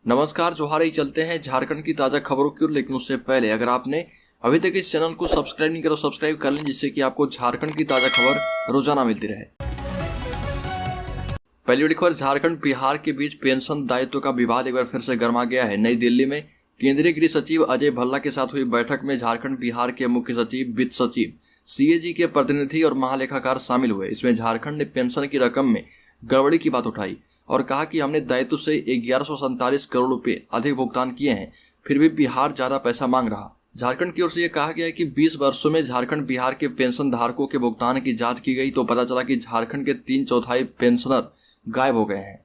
नमस्कार, जोहार ही चलते हैं झारखंड की ताजा खबरों की ओर। लेकिन उससे पहले अगर आपने अभी तक इस चैनल को सब्सक्राइब नहीं करो, सब्सक्राइब कर लें, जिससे कि आपको झारखंड की ताजा खबर रोजाना मिलती रहे। पहली बड़ी खबर, झारखंड बिहार के बीच पेंशन दायित्व का विवाद एक बार फिर से गर्मा गया है। नई दिल्ली में केंद्रीय गृह सचिव अजय भल्ला के साथ हुई बैठक में झारखंड बिहार के मुख्य सचिव, वित्त सचिव, सीएजी के प्रतिनिधि और महालेखाकार शामिल हुए। इसमें झारखंड ने पेंशन की रकम में गड़बड़ी की बात उठाई और कहा कि हमने दायित्व से 1147 करोड़ रुपए अधिक भुगतान किए हैं, फिर भी बिहार ज्यादा पैसा मांग रहा। झारखंड की ओर से यह कहा गया है कि 20 वर्षों में झारखंड बिहार के पेंशन धारकों के भुगतान की जांच की गई तो पता चला कि झारखंड के 3/4 पेंशनर गायब हो गए हैं।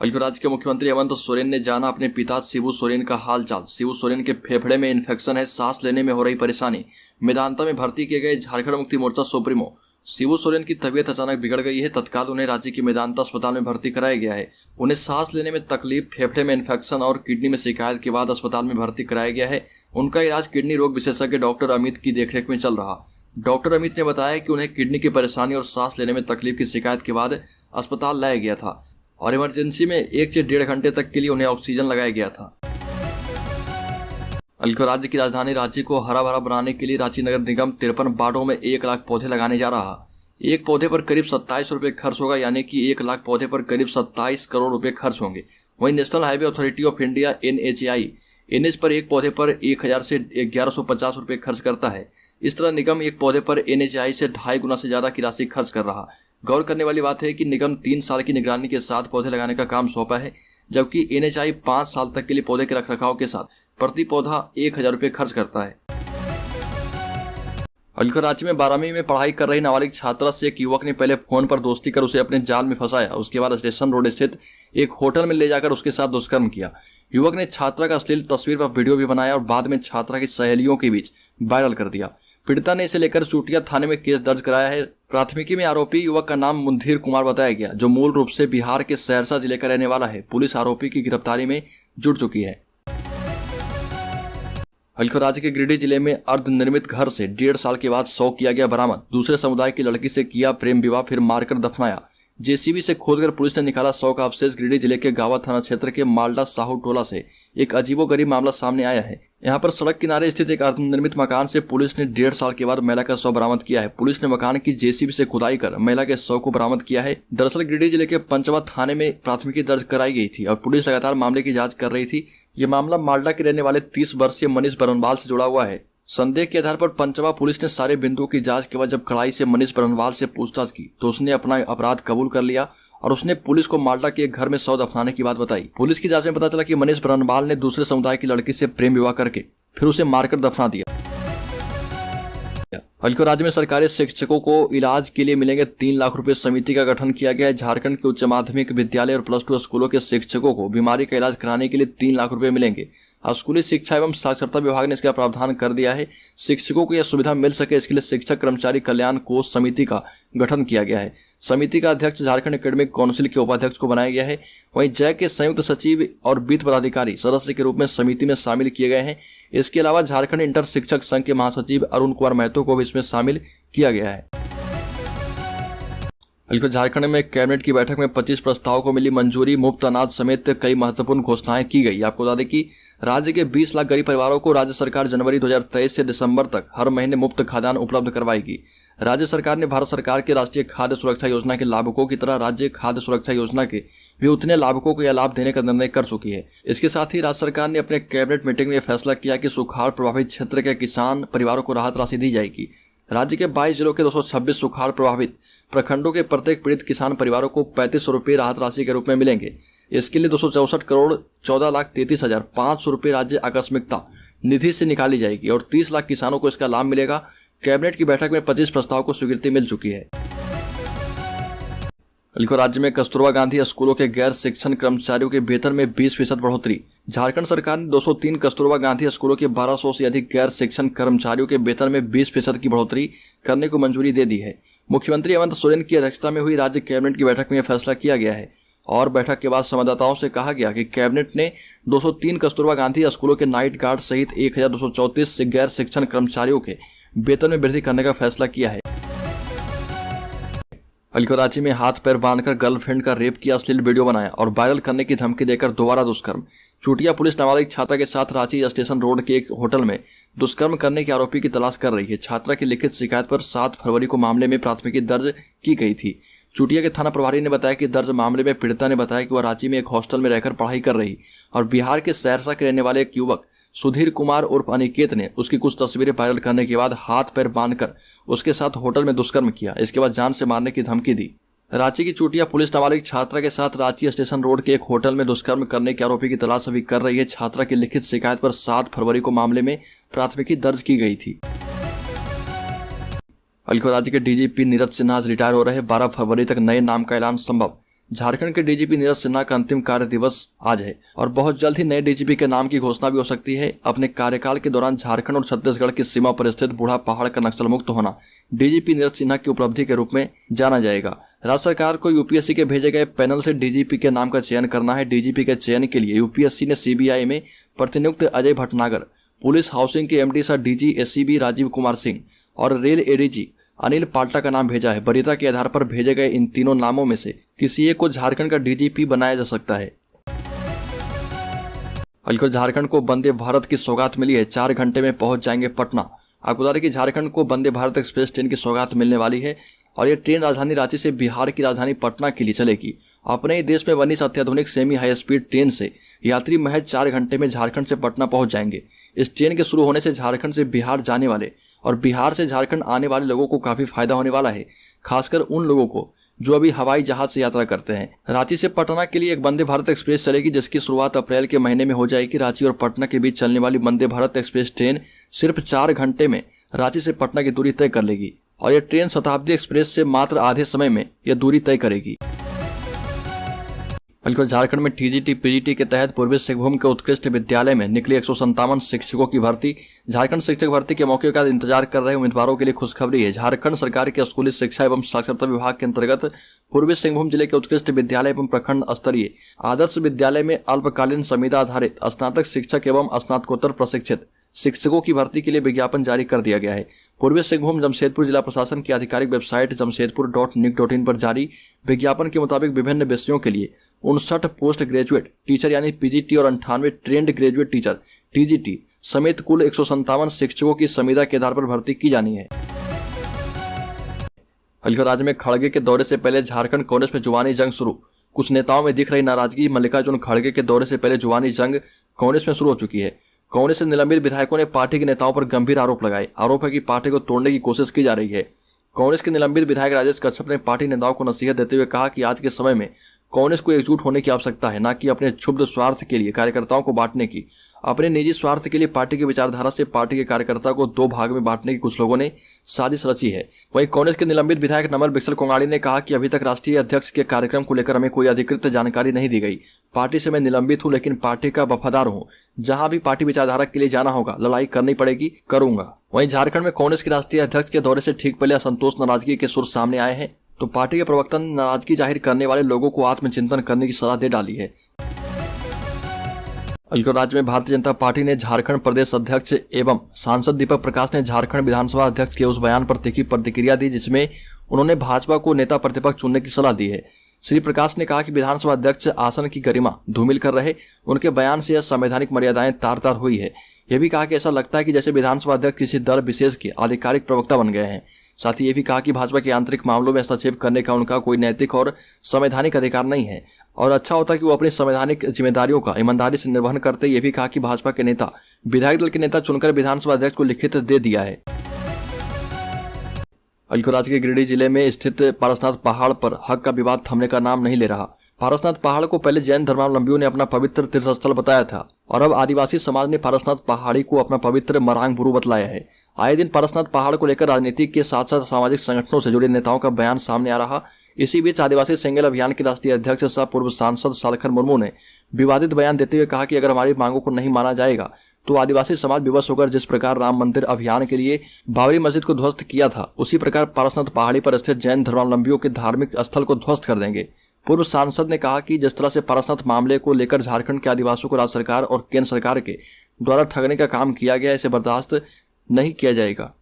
राज्य के मुख्यमंत्री हेमंत सोरेन ने जाना अपने पिता शिबू सोरेन का हालचाल। शिबू सोरेन के फेफड़े में इन्फेक्शन है, सांस लेने में हो रही परेशानी। मेदांता में भर्ती किए गए झारखंड मुक्ति मोर्चा सुप्रीमो शिबू सोरेन की तबीयत अचानक बिगड़ गई है। तत्काल उन्हें राज्य के मेदांता अस्पताल में भर्ती कराया गया है। उन्हें सांस लेने में तकलीफ, फेफड़े में इन्फेक्शन और किडनी में शिकायत के बाद अस्पताल में भर्ती कराया गया है। उनका इलाज किडनी रोग विशेषज्ञ डॉक्टर अमित की देखरेख में चल रहा। डॉक्टर अमित ने बताया कि उन्हें किडनी की परेशानी और सांस लेने में तकलीफ की शिकायत के बाद अस्पताल लाया गया था और इमरजेंसी में 1 से 1.5 घंटे तक के लिए उन्हें ऑक्सीजन लगाया गया था। राज्य की राजधानी रांची को हरा भरा बनाने के लिए रांची नगर निगम 53 वार्डों में 1 लाख पौधे लगाने जा रहा। एक पौधे पर करीब 27 रुपए खर्च होगा, यानी कि 1 लाख पौधे पर करीब 27 करोड़ रुपए खर्च होंगे। वहीं national highway authority of India NHAI NH पर एक पौधे पर 1000 से 1150 रुपए खर्च करता है। इस तरह निगम एक पौधे पर NHAI से 2.5 गुना से ज्यादा की राशि खर्च कर रहा। गौर करने वाली बात है कि निगम 3 साल की निगरानी के साथ पौधे लगाने का काम सौंपा है, जबकि NHAI 5 साल तक के लिए पौधे के रखरखाव के साथ प्रति पौधा 1000 रुपए खर्च करता है। राज्य में 12वीं में पढ़ाई कर रही नाबालिग छात्रा से एक युवक ने पहले फोन पर दोस्ती कर उसे अपने जाल में फंसाया। उसके बाद स्टेशन रोड स्थित एक होटल में ले जाकर उसके साथ दुष्कर्म किया। युवक ने छात्रा का अश्लील तस्वीर पर वीडियो भी बनाया और बाद में छात्रा की सहेलियों के बीच वायरल कर दिया। पीड़िता ने इसे लेकर चूटिया थाने में केस दर्ज कराया है। प्राथमिकी में आरोपी युवक का नाम मुंधीर कुमार बताया गया, जो मूल रूप से बिहार के सहरसा जिले का रहने वाला है। पुलिस आरोपी की गिरफ्तारी में जुट चुकी है। राज्य के गिरिडीह जिले में अर्धनिर्मित घर से 1.5 साल के बाद शव किया गया बरामद। दूसरे समुदाय की लड़की से किया प्रेम विवाह, फिर मारकर दफनाया। जेसीबी से खोदकर पुलिस ने निकाला शव का अवशेष। गिरिडीह जिले के गावा थाना क्षेत्र के मालडा साहू टोला से एक अजीबोगरीब मामला सामने आया है। यहाँ पर सड़क किनारे स्थित एक अर्धनिर्मित मकान से पुलिस ने 1.5 साल के बाद महिला का शव बरामद किया है। पुलिस ने मकान की जेसीबी से खुदाई कर महिला के शव को बरामद किया है। दरअसल गिरिडीह जिले के पंचवा थाने में प्राथमिकी दर्ज कराई गई थी और पुलिस लगातार मामले की जांच कर रही थी। ये मामला मालडा के रहने वाले 30 वर्षीय मनीष बरनवाल से जुड़ा हुआ है। संदेह के आधार पर पंचवा पुलिस ने सारे बिंदुओं की जांच के बाद जब कड़ाई से मनीष बरनवाल से पूछताछ की तो उसने अपना अपराध कबूल कर लिया और उसने पुलिस को मालडा के एक घर में शव दफनाने की बात बताई। पुलिस की जांच में पता चला कि मनीष बरनवाल ने दूसरे समुदाय की लड़की से प्रेम विवाह करके फिर उसे मारकर दफना दिया। राज्य में सरकारी शिक्षकों को इलाज के लिए मिलेंगे 3 लाख रुपए समिति का गठन किया गया है। झारखंड के उच्च माध्यमिक विद्यालय और +2 स्कूलों के शिक्षकों को बीमारी का इलाज कराने के लिए 3 लाख रुपए मिलेंगे। स्कूली शिक्षा एवं साक्षरता विभाग ने इसका प्रावधान कर दिया है। शिक्षकों को यह सुविधा मिल सके, इसके लिए शिक्षक कर्मचारी कल्याण कोष समिति का गठन किया गया है। समिति का अध्यक्ष झारखंड एकेडमिक काउंसिल के उपाध्यक्ष को बनाया गया है। वहीं जय के संयुक्त सचिव और वित्त पदाधिकारी सदस्य के रूप में समिति में शामिल किए गए हैं। इसके अलावा झारखंड इंटर शिक्षक संघ के महासचिव अरुण कुमार महतो को भी इसमें शामिल किया गया है। झारखंड में कैबिनेट की बैठक में 25 प्रस्तावों को मिली मंजूरी। मुफ्त अनाज समेत कई महत्वपूर्ण घोषणाएं की गई। आपको बता दें कि राज्य के 20 लाख गरीब परिवारों को राज्य सरकार जनवरी 2023 से दिसंबर तक हर महीने मुफ्त खाद्यान्न उपलब्ध करवाएगी। राज्य सरकार ने भारत सरकार के राष्ट्रीय खाद्य सुरक्षा योजना के लाभुकों की तरह राज्य खाद्य सुरक्षा योजना के भी उतने लाभुकों को यह लाभ देने का निर्णय कर चुकी है। इसके साथ ही राज्य सरकार ने अपने कैबिनेट मीटिंग में फैसला किया कि सुखाड़ प्रभावित क्षेत्र के किसान परिवारों को राहत राशि दी जाएगी। राज्य के 22 जिलों के 226 सुखाड़ प्रभावित प्रखंडों के प्रत्येक पीड़ित किसान परिवारों को 3500 रुपये राहत राशि के रूप में मिलेंगे। इसके लिए 264 करोड़ 14,33,500 रुपये राज्य आकस्मिकता निधि से निकाली जाएगी और 30 लाख किसानों को इसका लाभ मिलेगा। कैबिनेट की बैठक में 25 प्रस्ताव को स्वीकृति मिल चुकी है। राज्य में कस्तूरबा गांधी स्कूलों के गैर शिक्षण कर्मचारियों के वेतन में 20% बढ़ोतरी। झारखंड सरकार ने 203 कस्तूरबा गांधी स्कूलों के 1200 से अधिक गैर शिक्षण कर्मचारियों के वेतन में 20% की बढ़ोतरी करने को मंजूरी दे दी है। मुख्यमंत्री हेमंत सोरेन की अध्यक्षता में हुई राज्य कैबिनेट की बैठक में यह फैसला किया गया है और बैठक के बाद संवाददाताओं से कहा गया कि कैबिनेट ने 203 कस्तूरबा गांधी स्कूलों के नाइट गार्ड सहित 1234 से गैर शिक्षण कर्मचारियों के वेतन में वृद्धि करने का फैसला किया है। कराची में हाथ पैर बांधकर गर्लफ्रेंड का रेप किया, अश्लील वीडियो बनाया और वायरल करने की धमकी देकर दोबारा दुष्कर्म। चूटिया पुलिस नाबालिग छात्रा के साथ रांची स्टेशन रोड के एक होटल में दुष्कर्म करने के आरोपी की तलाश कर रही है। छात्रा की लिखित शिकायत पर 7 फरवरी को मामले में प्राथमिकी दर्ज की गई थी। चूटिया के थाना प्रभारी ने बताया कि दर्ज मामले में पीड़िता ने बताया कि वह रांची में एक हॉस्टल में रहकर पढ़ाई कर रही और बिहार के सहरसा के रहने वाले एक युवक सुधीर कुमार उर्फ अनिकेत ने उसकी कुछ तस्वीरें वायरल करने के बाद हाथ पैर बांधकर उसके साथ होटल में दुष्कर्म किया। इसके बाद जान से मारने की धमकी दी। रांची की चूटिया पुलिस नाबालिग छात्रा के साथ रांची स्टेशन रोड के एक होटल में दुष्कर्म करने के आरोपी की तलाश अभी कर रही है। छात्रा की लिखित शिकायत पर 7 फरवरी को मामले में प्राथमिकी दर्ज की गई थी। राज्य के डीजीपी नीरज सिन्हा आज रिटायर हो रहे। 12 फरवरी तक नए नाम का ऐलान संभव। झारखंड के डीजीपी नीरज सिन्हा का अंतिम कार्य दिवस आज है और बहुत जल्द ही नए डीजीपी के नाम की घोषणा भी हो सकती है। अपने कार्यकाल के दौरान झारखंड और छत्तीसगढ़ की सीमा पर स्थित बूढ़ा पहाड़ का नक्सल मुक्त होना डीजीपी नीरज सिन्हा की उपलब्धि के रूप में जाना जाएगा। राज्य सरकार को यूपीएससी के भेजे गए पैनल से डीजीपी के नाम का चयन करना है। डीजीपी के चयन के लिए यूपीएससी ने सीबीआई में प्रतिनियुक्त अजय भटनागर, पुलिस हाउसिंग के एमडी सह डीजी एसीबी राजीव कुमार सिंह और रेल एडीजी अनिल पाल्टा का नाम भेजा है। वरीयता के आधार पर भेजे गए इन तीनों नामों में से किसी एक को झारखंड का डीजीपी बनाया जा सकता है। झारखंड को वंदे भारत की सौगात मिली है। 4 घंटे में पहुंच जाएंगे पटना। आपको बता दें कि झारखंड को वंदे भारत एक्सप्रेस ट्रेन की सौगात मिलने वाली है और यह ट्रेन राजधानी रांची से बिहार की राजधानी पटना के लिए चलेगी। अपने ही देश में बनी इस अत्याधुनिक सेमी हाई स्पीड ट्रेन से यात्री महज 4 घंटे में झारखंड से पटना पहुंच जाएंगे। इस ट्रेन के शुरू होने से झारखंड से बिहार जाने वाले और बिहार से झारखंड आने वाले लोगों को काफी फायदा होने वाला है, खासकर उन लोगों को जो अभी हवाई जहाज से यात्रा करते हैं। रांची से पटना के लिए एक वंदे भारत एक्सप्रेस चलेगी जिसकी शुरुआत अप्रैल के महीने में हो जाएगी। रांची और पटना के बीच चलने वाली वंदे भारत एक्सप्रेस ट्रेन सिर्फ 4 घंटे में रांची से पटना की दूरी तय कर लेगी और यह ट्रेन शताब्दी एक्सप्रेस से मात्र आधे समय में यह दूरी तय करेगी। झारखंड में टीजीटी पीजीटी के तहत पूर्वी सिंहभूम के उत्कृष्ट विद्यालय में निकली 157 शिक्षकों की भर्ती। झारखंड शिक्षक भर्ती के मौके का इंतजार कर रहे उम्मीदवारों के लिए खुशखबरी है। झारखंड सरकार के स्कूली शिक्षा एवं साक्षरता विभाग के अंतर्गत पूर्वी सिंहभूम जिले के उत्कृष्ट विद्यालय एवं प्रखंड स्तरीय आदर्श विद्यालय में अल्पकालीन संविदा आधारित स्नातक शिक्षक एवं स्नातकोत्तर प्रशिक्षित शिक्षकों की भर्ती के लिए विज्ञापन जारी कर दिया गया है। पूर्वी सिंहभूम जमशेदपुर जिला प्रशासन की आधिकारिक वेबसाइट jamshedpur.nic.in पर जारी विज्ञापन के मुताबिक विभिन्न विषयों के लिए 59 पोस्ट ग्रेजुएट टीचर यानी पीजीटी और 98 ट्रेंड ग्रेजुएट टीचर टीजीटी समेत कुल 157 शिक्षकों की संविदा के आधार पर भर्ती की जानी है। राज्य में खड़गे के दौरे से पहले झारखंड कांग्रेस में जुबानी जंग शुरू। कुछ नेताओं में दिख रही नाराजगी। मल्लिकार्जुन खड़गे के दौरे से पहले जुबानी जंग कांग्रेस में शुरू हो चुकी है। कांग्रेस से निलंबित विधायकों ने पार्टी के नेताओं पर गंभीर आरोप लगाए। आरोप है कि पार्टी को तोड़ने की कोशिश की जा रही है। कांग्रेस के निलंबित विधायक राजेश कश्यप ने पार्टी नेताओं को नसीहत देते हुए कहा कि आज के समय में कांग्रेस को एकजुट होने की आवश्यकता है, न कि अपने क्षुब्ध स्वार्थ के लिए कार्यकर्ताओं को बांटने की। अपने निजी स्वार्थ के लिए पार्टी की विचारधारा से पार्टी के कार्यकर्ताओं को 2 भाग में बांटने की कुछ लोगों ने साजिश रची है। वहीं कांग्रेस के निलंबित विधायक नमल बिक्सल कोंगाड़ी ने कहा कि अभी तक राष्ट्रीय अध्यक्ष के कार्यक्रम को लेकर हमें कोई अधिकृत जानकारी नहीं दी गई। पार्टी से मैं निलंबित हूं, लेकिन पार्टी का वफादार हूं। जहां भी पार्टी विचारधारा के लिए जाना होगा, लड़ाई करनी पड़ेगी, करूंगा। वहीं झारखंड में कांग्रेस के राष्ट्रीय अध्यक्ष के दौरे से ठीक पहले असंतोष नाराजगी के सुर सामने आए हैं, तो पार्टी के प्रवक्ता ने नाराजगी जाहिर करने वाले लोगों को आत्मचिंतन करने की सलाह दे डाली है। राज्य में भारतीय जनता पार्टी ने झारखंड प्रदेश अध्यक्ष एवं सांसद दीपक प्रकाश ने झारखंड विधानसभा अध्यक्ष के उस बयान पर तीखी प्रतिक्रिया दी जिसमें उन्होंने भाजपा को नेता प्रतिपक्ष चुनने की सलाह दी है। श्री प्रकाश ने कहा कि विधानसभा अध्यक्ष आसन की गरिमा धूमिल कर रहे। उनके बयान से यह संवैधानिक मर्यादाएं तार तार हुई है। यह भी कहा कि ऐसा लगता है कि जैसे विधानसभा अध्यक्ष किसी दल विशेष के आधिकारिक प्रवक्ता बन गए हैं। साथ ही ये भी कहा कि भाजपा के आंतरिक मामलों में हस्तक्षेप करने का उनका कोई नैतिक और संवैधानिक अधिकार नहीं है और अच्छा होता कि वो अपनी संवैधानिक जिम्मेदारियों का ईमानदारी से निर्वहन करते। ये भी कहा कि भाजपा के नेता विधायक दल के नेता चुनकर विधानसभा अध्यक्ष को लिखित दे दिया है। राज्य के गिरिडीह जिले में स्थित पारसनाथ पहाड़ पर हक का विवाद थमने का नाम नहीं ले रहा। पारसनाथ पहाड़ को पहले जैन धर्मावलंबियों ने अपना पवित्र तीर्थस्थल बताया था और अब आदिवासी समाज ने पारसनाथ पहाड़ी को अपना पवित्र मरांग गुरु बतलाया है। आए दिन पारसनाथ पहाड़ को लेकर राजनीति के साथ साथ सामाजिक संगठनों से जुड़े नेताओं का बयान सामने आ रहा। इसी बीच आदिवासी सेंगल अभियान के राष्ट्रीय अध्यक्ष सह पूर्व सांसद सालखन मुर्मू ने विवादित बयान देते हुए कहा कि अगर हमारी मांगों को नहीं माना जाएगा तो आदिवासी समाज विवश होकर जिस प्रकार राम मंदिर अभियान के लिए बाबरी मस्जिद को ध्वस्त किया था, उसी प्रकार पारसनाथ पहाड़ी पर स्थित जैन धर्मावलंबियों के धार्मिक स्थल को ध्वस्त कर देंगे। पूर्व सांसद ने कहा कि जिस तरह से पारसनाथ मामले को लेकर झारखंड के आदिवासियों को राज्य सरकार और केंद्र सरकार के द्वारा ठगने का काम किया गया, इसे बर्दाश्त नहीं किया जाएगा।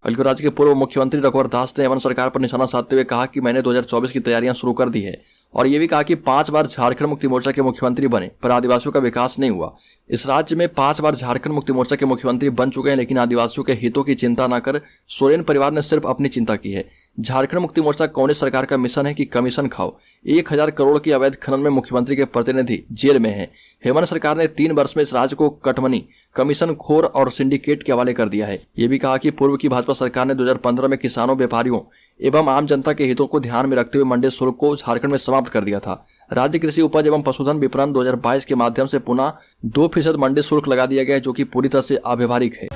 बल्कि राज्य के पूर्व मुख्यमंत्री रघुवर दास ने हेमंत सरकार पर निशाना साधते हुए कहा कि मैंने 2024 की तैयारियां शुरू कर दी है और ये भी कहा कि 5 बार झारखंड मुक्ति मोर्चा के मुख्यमंत्री बने पर आदिवासियों का विकास नहीं हुआ। इस राज्य में 5 बार झारखंड मुक्ति मोर्चा के मुख्यमंत्री बन चुके हैं, लेकिन आदिवासियों के हितों की चिंता न कर सोरेन परिवार ने सिर्फ अपनी चिंता की है। झारखंड मुक्ति मोर्चा कांग्रेस सरकार का मिशन है कि कमीशन खाओ। 1000 करोड़ की अवैध खनन में मुख्यमंत्री के प्रतिनिधि जेल में हैं। हेमंत सरकार ने 3 वर्ष में इस राज्य को कटमनी, कमीशन खोर और सिंडिकेट के हवाले कर दिया है। ये भी कहा कि पूर्व की भाजपा सरकार ने 2015 में किसानों, व्यापारियों एवं आम जनता के हितों को ध्यान में रखते हुए मंडी शुल्क को झारखंड में समाप्त कर दिया था। राज्य कृषि उपज एवं पशुधन विपणन 2022 के माध्यम से पुनः 2% मंडी शुल्क लगा दिया गया है, जो कि पूरी तरह से अव्यवहारिक है।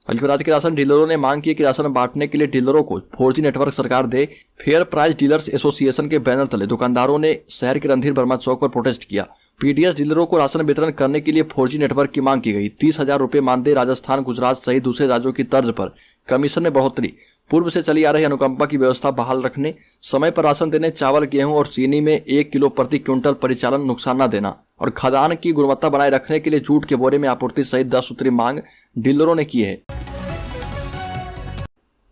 बल्कि राज्य के राशन डीलरों ने मांग की कि राशन बांटने के लिए डीलरों को 4G नेटवर्क सरकार दे। फेयर प्राइस डीलर्स एसोसिएशन के बैनर तले दुकानदारों ने शहर के रणधीर वर्मा चौक पर प्रोटेस्ट किया। पीडीएस डीलरों को राशन वितरण करने के लिए 4G नेटवर्क की मांग की गई। 30,000 रुपये मानदेय, राजस्थान, गुजरात सहित दूसरे राज्यों की तर्ज पर कमीशन में बढ़ोतरी, पूर्व से चली आ रही अनुकंपा की व्यवस्था बहाल रखने, समय पर राशन देने, चावल, गेहूं और चीनी में 1 किलो प्रति क्विंटल परिचालन नुकसान न देना और खाद्यान्न की गुणवत्ता बनाए रखने के लिए जूट के बोरे में आपूर्ति सहित 10 सूत्री मांग डीलरों ने की है।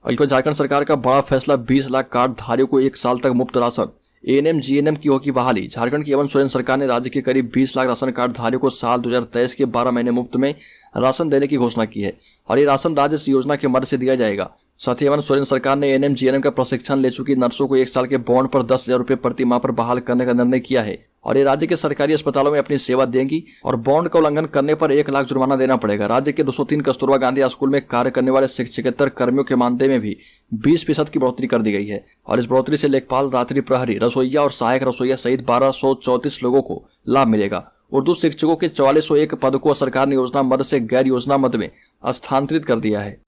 झारखंड सरकार का बड़ा फैसला, 20 लाख कार्ड धारियों को 1 साल तक मुफ्त राशन। एएनएम जीएनएम की होगी बहाली। झारखंड की हेमंत सोरेन सरकार ने राज्य के करीब 20 लाख राशन कार्ड धारियों को साल 2023 के 12 महीने मुफ्त में राशन देने की घोषणा की है और ये राशन राज्य इस योजना के मद से दिया जाएगा। साथ ही हेमंत सोरेन सरकार ने एएनएम जीएनएम का प्रशिक्षण ले चुकी नर्सों को 1 साल के बॉन्ड पर 10,000 रुपये प्रति माह पर बहाल करने का निर्णय किया है और ये राज्य के सरकारी अस्पतालों में अपनी सेवा देंगी और बॉन्ड का उल्लंघन करने पर 1 लाख जुर्माना देना पड़ेगा। राज्य के 203 कस्तूरबा गांधी स्कूल में कार्य करने वाले शिक्षकेतर कर्मियों के मानदेय में भी 20% की बढ़ोतरी कर दी गई है और इस बढ़ोतरी से लेखपाल, रात्रि प्रहरी, रसोइया और सहायक रसोइया सहित 1234 लोगों को लाभ मिलेगा। उर्दू शिक्षकों के 4401 पद को सरकार ने योजना मद से गैर योजना मद में स्थानांतरित कर दिया है।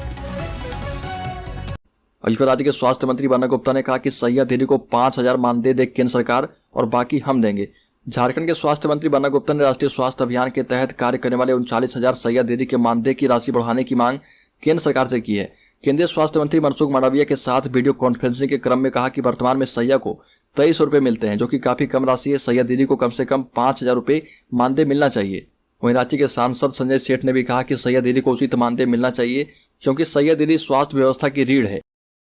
राज्य के स्वास्थ्य मंत्री बन्ना गुप्ता ने कहा कि सैया दीदी को 5,000 मानदेय दे केंद्र सरकार और बाकी हम देंगे। झारखंड के स्वास्थ्य मंत्री बन्ना गुप्ता ने राष्ट्रीय स्वास्थ्य अभियान के तहत कार्य करने वाले 39,000 सैया दीदी के मानदेय की राशि बढ़ाने की मांग केंद्र सरकार से की है। केंद्रीय स्वास्थ्य मंत्री मनसुख मांडविया के साथ वीडियो कॉन्फ्रेंसिंग के क्रम में कहा कि वर्तमान में सैया को 2300 रुपये मिलते हैं, जो कि काफी कम राशि है। सैया दीदी को कम से कम 5,000 रुपये मानदेय मिलना चाहिए। वहीं राज्य के सांसद संजय सेठ ने भी कहा कि सैया दीदी को उचित मानदेय मिलना चाहिए, क्योंकि सैया दीदी स्वास्थ्य व्यवस्था की रीढ़ है।